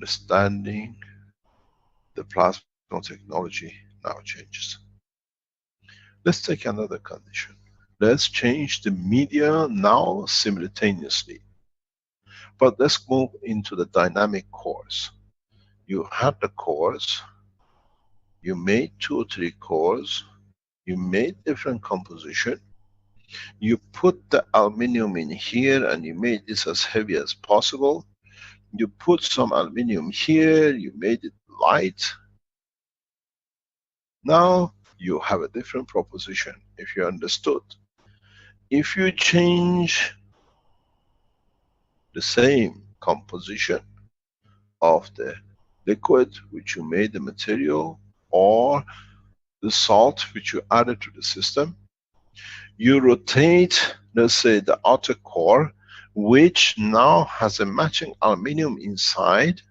understanding the plasma technology now changes. Let's take another condition. Let's change the media now simultaneously. But let's move into the dynamic cores. You had the cores, you made 2 or 3 cores, you made different composition, you put the aluminum in here and you made this as heavy as possible. You put some aluminum here, you made it light. Now you have a different proposition, if you understood. If you change the same composition of the liquid which you made the material, or the salt which you added to the system, you rotate, let's say, the outer core, which now has a matching aluminum inside.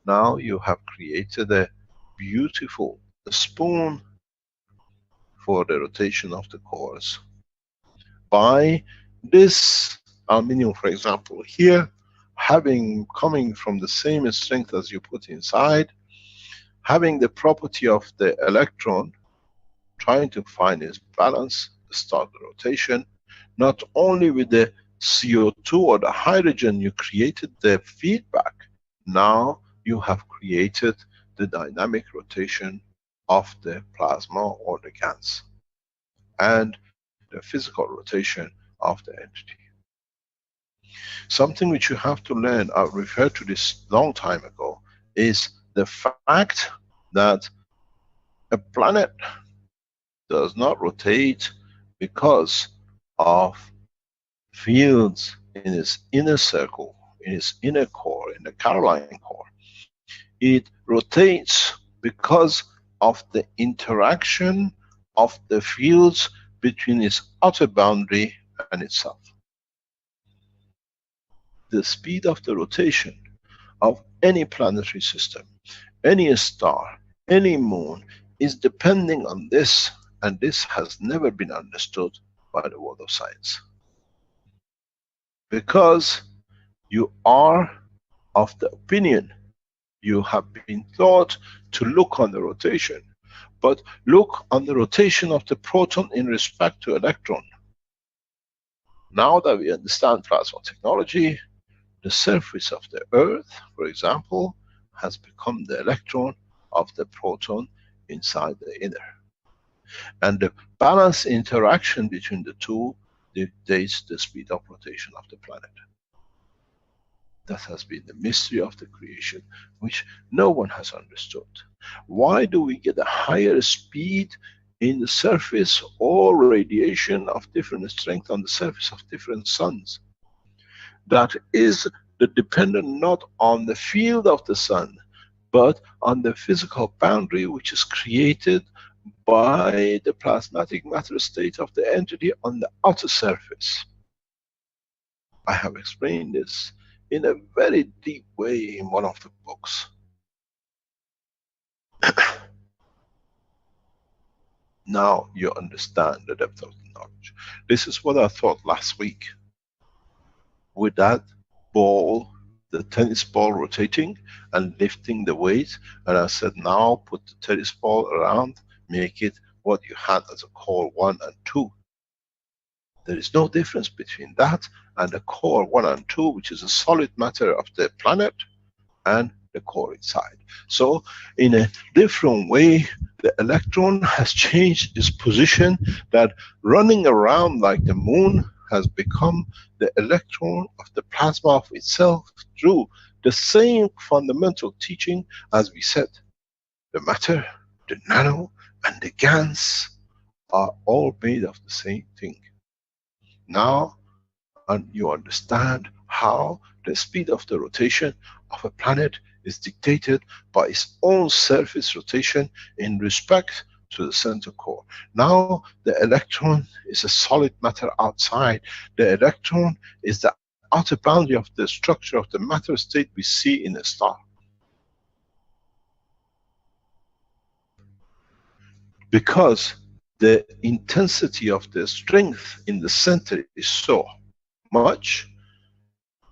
Now you have created a beautiful spoon for the rotation of the cores. By this aluminum, for example, here, coming from the same strength as you put inside, having the property of the electron, trying to find its balance, start the rotation, not only with the CO2 or the hydrogen you created the feedback, now you have created the dynamic rotation of the plasma or the gas, and the physical rotation of the entity. Something which you have to learn, I referred to this long time ago, is the fact that a planet does not rotate because of fields in its inner circle, in its inner core, in the Caroline core. It rotates because of the interaction of the fields between its outer boundary and itself. The speed of the rotation of any planetary system, any star, any moon, is depending on this, and this has never been understood by the world of science. Because you are of the opinion, you have been taught to look on the rotation, but look on the rotation of the proton in respect to electron. Now that we understand plasma technology, the surface of the Earth, for example, has become the electron of the proton inside the inner. And the balance interaction between the two dictates the speed of rotation of the planet. That has been the mystery of the creation, which no one has understood. Why do we get a higher speed in the surface or radiation of different strength on the surface of different suns? That is dependent not on the field of the sun, but on the physical boundary which is created by the plasmatic matter state of the entity on the outer surface. I have explained this in a very deep way in one of the books. Now you understand the depth of the knowledge. This is what I thought last week. With that ball, the tennis ball rotating and lifting the weight, and I said, now put the tennis ball around, make it what you had as a core 1 and 2. There is no difference between that and the core 1 and 2, which is a solid matter of the planet, and the core inside. So in a different way, the electron has changed its position, that running around like the moon has become the electron of the plasma of itself, through the same fundamental teaching as we said. The matter, the nano, and the GANs are all made of the same thing. Now, and you understand how the speed of the rotation of a planet is dictated by its own surface rotation in respect to the center core. Now the electron is a solid matter outside. The electron is the outer boundary of the structure of the matter state we see in a star. Because the intensity of the strength in the center is so much,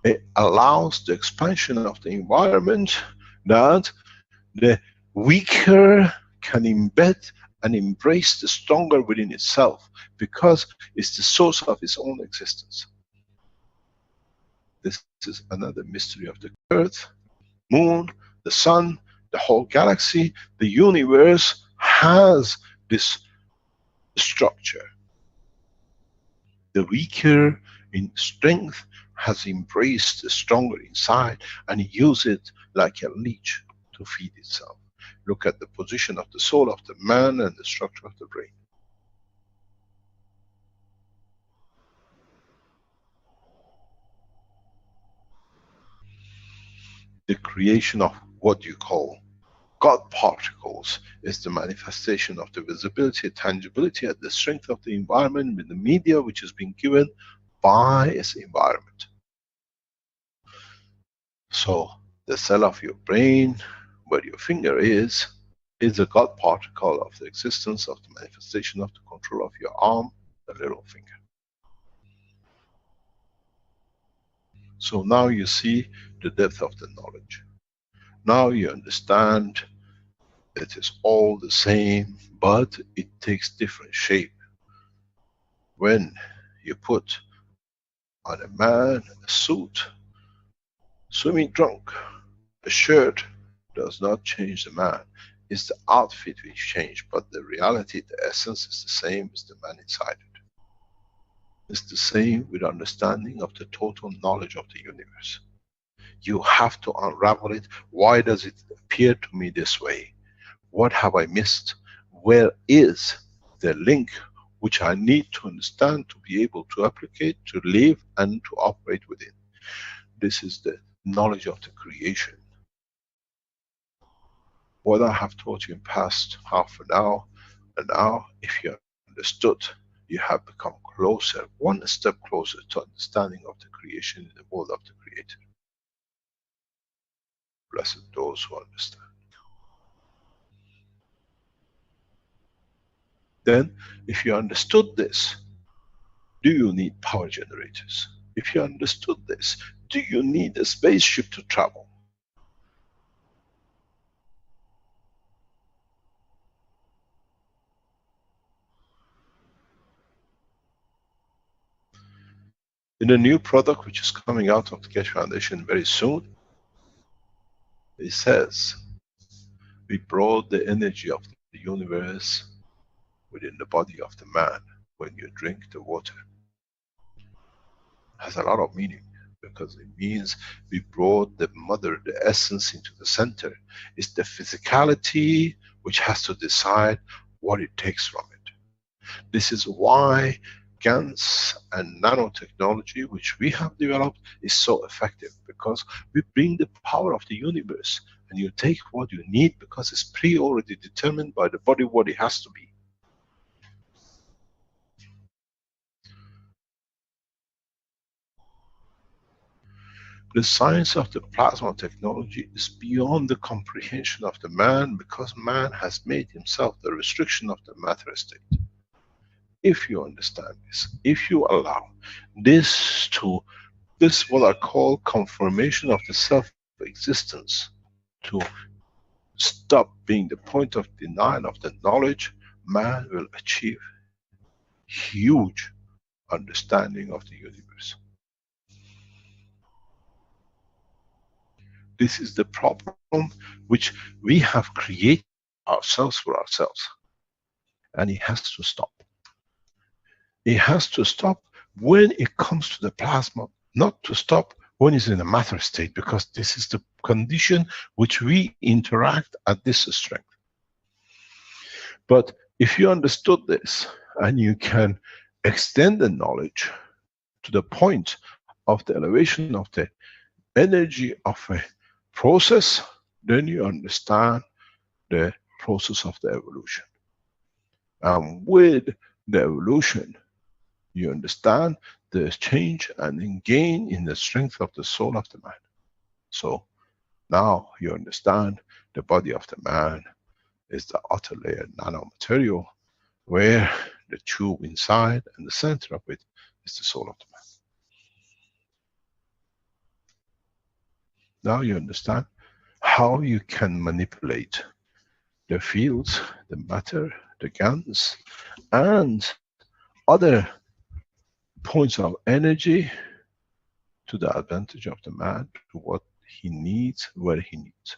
It allows the expansion of the environment that the weaker can embed and embrace the stronger within itself, because it's the source of its own existence. This is another mystery of the earth, moon, the sun, the whole galaxy. The universe has this structure. The weaker in strength has embraced the stronger inside and use it like a leech to feed itself. Look at the position of the soul of the man and the structure of the brain. The creation of what you call God particles is the manifestation of the visibility, tangibility, and the strength of the environment with the media which has been given by its environment. So, the cell of your brain, where your finger is a God particle of the existence of the manifestation of the control of your arm, the little finger. So now you see the depth of the knowledge. Now you understand it is all the same, but it takes different shape. When you put on a man a suit, swimming drunk, a shirt does not change the man. It's the outfit which change, but the reality, the essence is the same as the man inside it. It's the same with understanding of the total knowledge of the universe. You have to unravel it. Why does it appear to me this way? What have I missed? Where is the link which I need to understand to be able to applicate, to live and to operate within? This is the knowledge of the creation. What I have taught you in past half an hour, if you understood, you have become closer, one step closer to understanding of the creation in the world of the Creator. Blessed those who understand. Then, if you understood this, do you need power generators? If you understood this, do you need a spaceship to travel? In a new product which is coming out of the Keshe Foundation very soon, it says, we brought the energy of the universe within the body of the man when you drink the water. It has a lot of meaning, because it means we brought the mother, the essence, into the center. It's the physicality which has to decide what it takes from it. This is why GANs and nanotechnology which we have developed is so effective, because we bring the power of the universe and you take what you need because it's already determined by the body what it has to be. The science of the plasma technology is beyond the comprehension of the man, because man has made himself the restriction of the matter state. If you understand this, if you allow this to, this what I call confirmation of the self-existence, to stop being the point of denial of the knowledge, man will achieve huge understanding of the universe. This is the problem which we have created ourselves for ourselves. And it has to stop. It has to stop when it comes to the plasma, not to stop when it's in a matter state, because this is the condition which we interact at this strength. But if you understood this, and you can extend the knowledge to the point of the elevation of the energy of a process, then you understand the process of the evolution. And with the evolution, you understand the change and gain in the strength of the soul of the man. So now you understand the body of the man is the outer layer nanomaterial, where the tube inside and the center of it is the soul of the man. Now you understand how you can manipulate the fields, the matter, the GANs, and other points of energy to the advantage of the man, to what he needs, where he needs.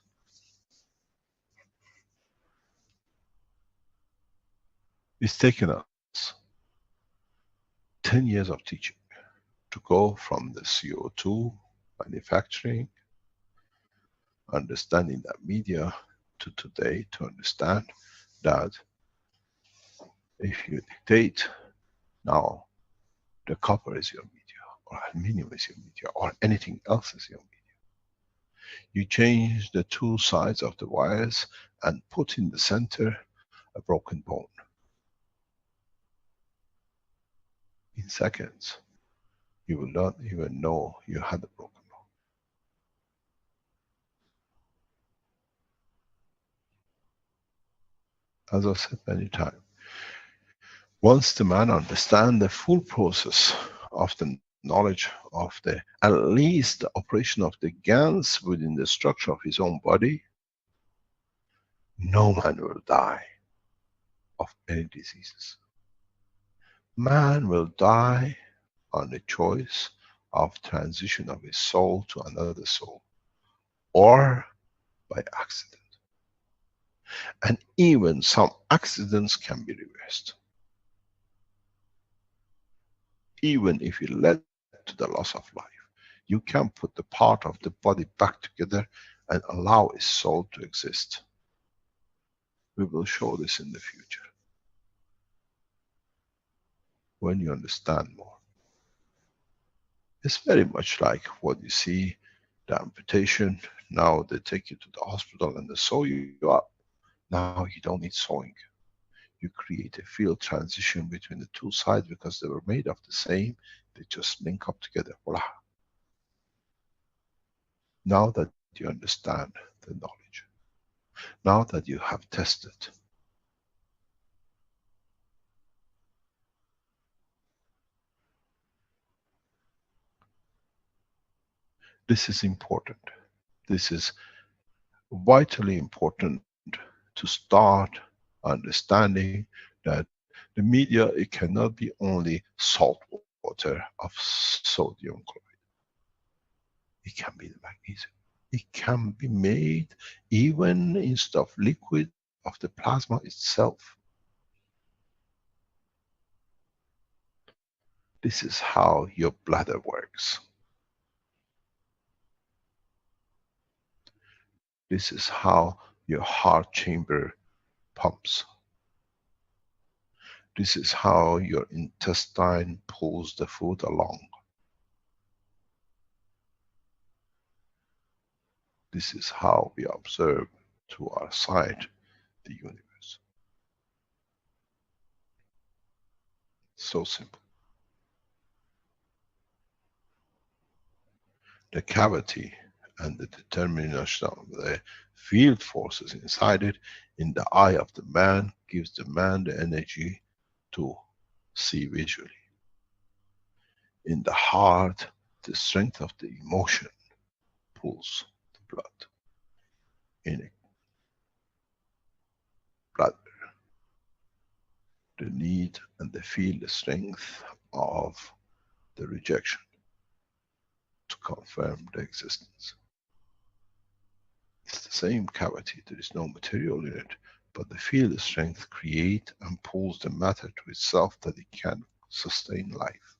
It's taken us 10 years of teaching to go from the CO2 manufacturing, understanding that media, to today to understand that if you dictate now, the copper is your media, or aluminum is your media, or anything else is your media. You change the two sides of the wires and put in the center a broken bone. In seconds, you will not even know you had a broken bone. As I said many times, once the man understands the full process of the knowledge of the, at least the operation of the GANs within the structure of his own body, no man will die of any diseases. Man will die on the choice of transition of his soul to another soul, or by accident. And even some accidents can be reversed. Even if it led to the loss of life, you can put the part of the body back together and allow its soul to exist. We will show this in the future, when you understand more. It's very much like what you see, the amputation. Now they take you to the hospital and they sew you up. Now you don't need sewing. You create a field transition between the two sides because they were made of the same. They just link up together. Voila. Now that you understand the knowledge, now that you have tested, this is important. This is vitally important to start understanding that the media, it cannot be only salt water of sodium chloride. It can be the magnesium. It can be made even instead of liquid of the plasma itself. This is how your bladder works. This is how your heart chamber pumps. This is how your intestine pulls the food along. This is how we observe through our sight the universe. So simple. The cavity and the determination of the field forces inside it, in the eye of the man, gives the man the energy to see visually. In the heart, the strength of the emotion pulls the blood. In a bladder, the need and the feel the strength of the rejection to confirm the existence. It's the same cavity, there is no material in it, but the field strength creates and pulls the matter to itself that it can sustain life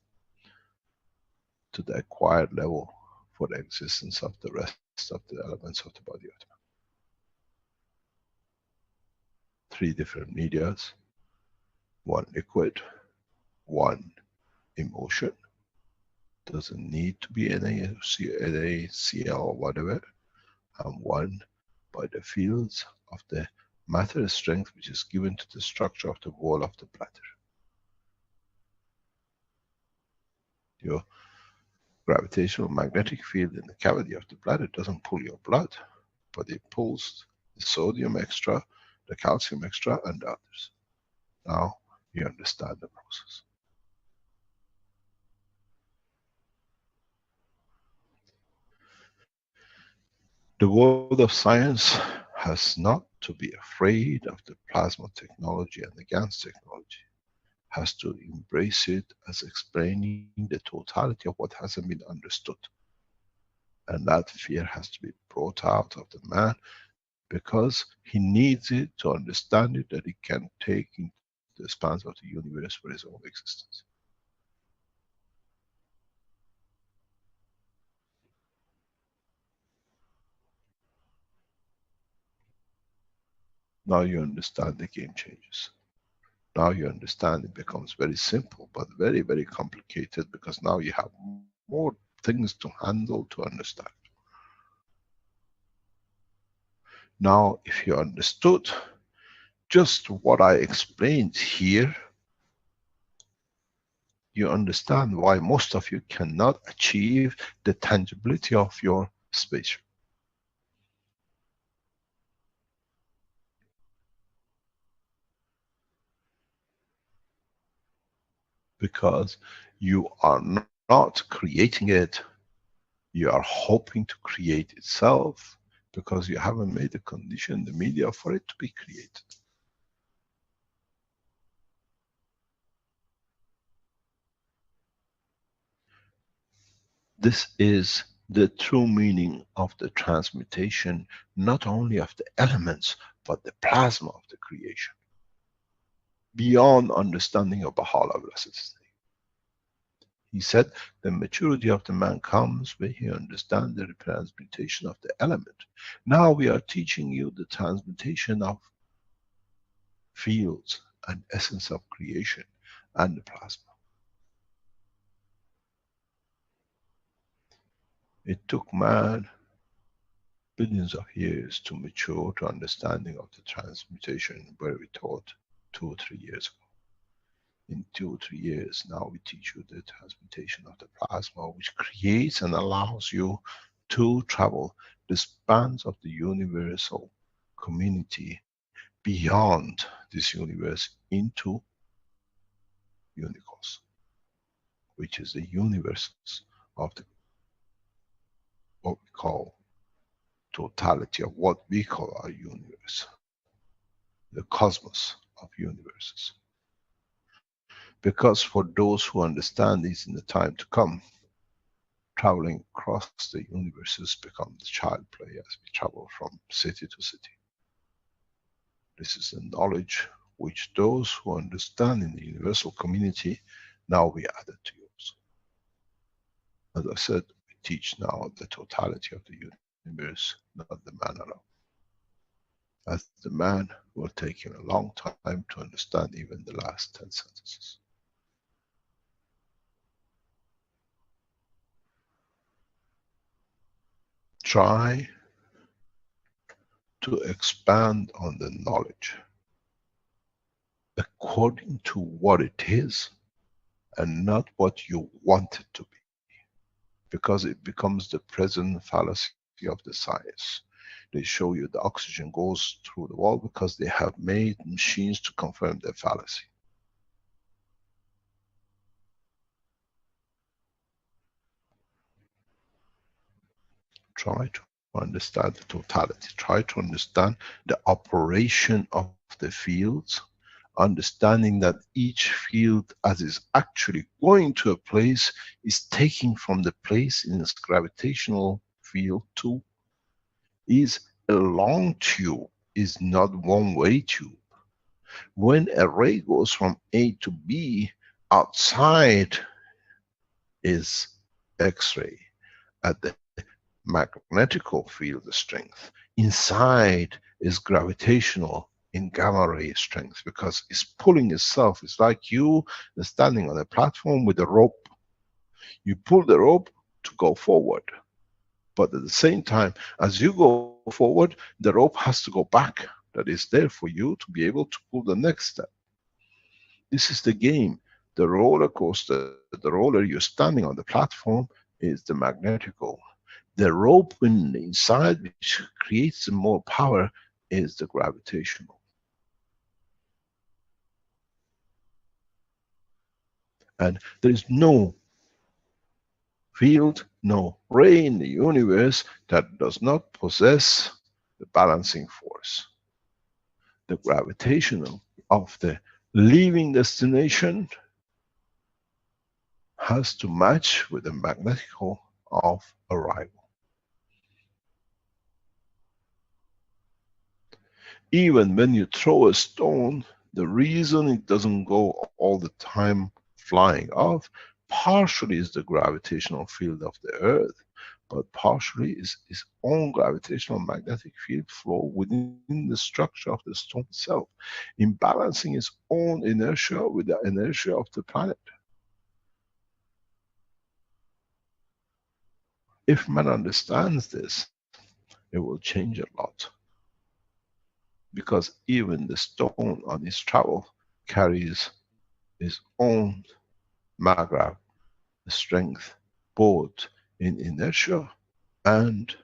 to the acquired level for the existence of the rest of the elements of the body of the man. 3 different medias, 1 liquid, 1 emotion, doesn't need to be NaCl or whatever, and 1 by the fields of the matter strength which is given to the structure of the wall of the bladder. Your gravitational magnetic field in the cavity of the bladder doesn't pull your blood, but it pulls the sodium extra, the calcium extra, and the others. Now you understand the process. The world of science has not to be afraid of the plasma technology and the GANs technology. Has to embrace it as explaining the totality of what hasn't been understood. And that fear has to be brought out of the man, because he needs it to understand it, that he can take into the expanse of the universe for his own existence. Now you understand, the game changes. Now you understand, it becomes very simple, but very, very complicated, because now you have more things to handle, to understand. Now, if you understood just what I explained here, you understand why most of you cannot achieve the tangibility of your spaceship. Because you are not creating it, you are hoping to create itself, because you haven't made the condition, the media, for it to be created. This is the true meaning of the transmutation, not only of the elements, but the plasma of the creation. Beyond understanding of Baha'u'llah Blessed. He said, the maturity of the man comes when he understands the transmutation of the element. Now we are teaching you the transmutation of fields and essence of creation and the plasma. It took man billions of years to mature to understanding of the transmutation, where we taught 2 or 3 years ago. In 2 or 3 years, now we teach you the transmutation of the plasma, which creates and allows you to travel the spans of the universal community beyond this universe into Unicos, which is the universe of the, what we call totality of what we call our universe, the cosmos of universes. Because for those who understand this in the time to come, traveling across the universes becomes child play as we travel from city to city. This is the knowledge which those who understand in the universal community, now we added to yours. As I said, we teach now the totality of the universe, not the man alone. As the man will take him a long time to understand even the last 10 sentences. Try to expand on the knowledge according to what it is and not what you want it to be, because it becomes the present fallacy of the science. They show you the oxygen goes through the wall because they have made machines to confirm their fallacy. Try to understand the totality. Try to understand the operation of the fields, understanding that each field, as is actually going to a place, is taking from the place in its gravitational field to, is a long tube, is not one-way tube. When a ray goes from A to B, outside is X-ray at the magnetical field strength. Inside is gravitational in gamma ray strength, because it's pulling itself. It's like you standing on a platform with a rope. You pull the rope to go forward, but at the same time, as you go forward, the rope has to go back. That is there for you to be able to pull the next step. This is the game. The roller coaster, the roller, you're standing on the platform, is the magnetical. The rope inside, which creates more power, is the gravitational. And there is no field, no ray in the universe that does not possess the balancing force. The gravitational of the leaving destination has to match with the magnetical of arrival. Even when you throw a stone, the reason it doesn't go all the time flying off, partially is the gravitational field of the earth, but partially is its own gravitational magnetic field flow within the structure of the stone itself, in balancing its own inertia with the inertia of the planet. If man understands this, it will change a lot. Because even the stone on its travel carries its own magrav strength, both in inertia and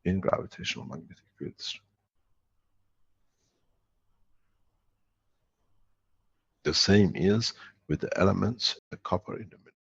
in gravitational magnetic fields. The same is with the elements, the copper in the middle.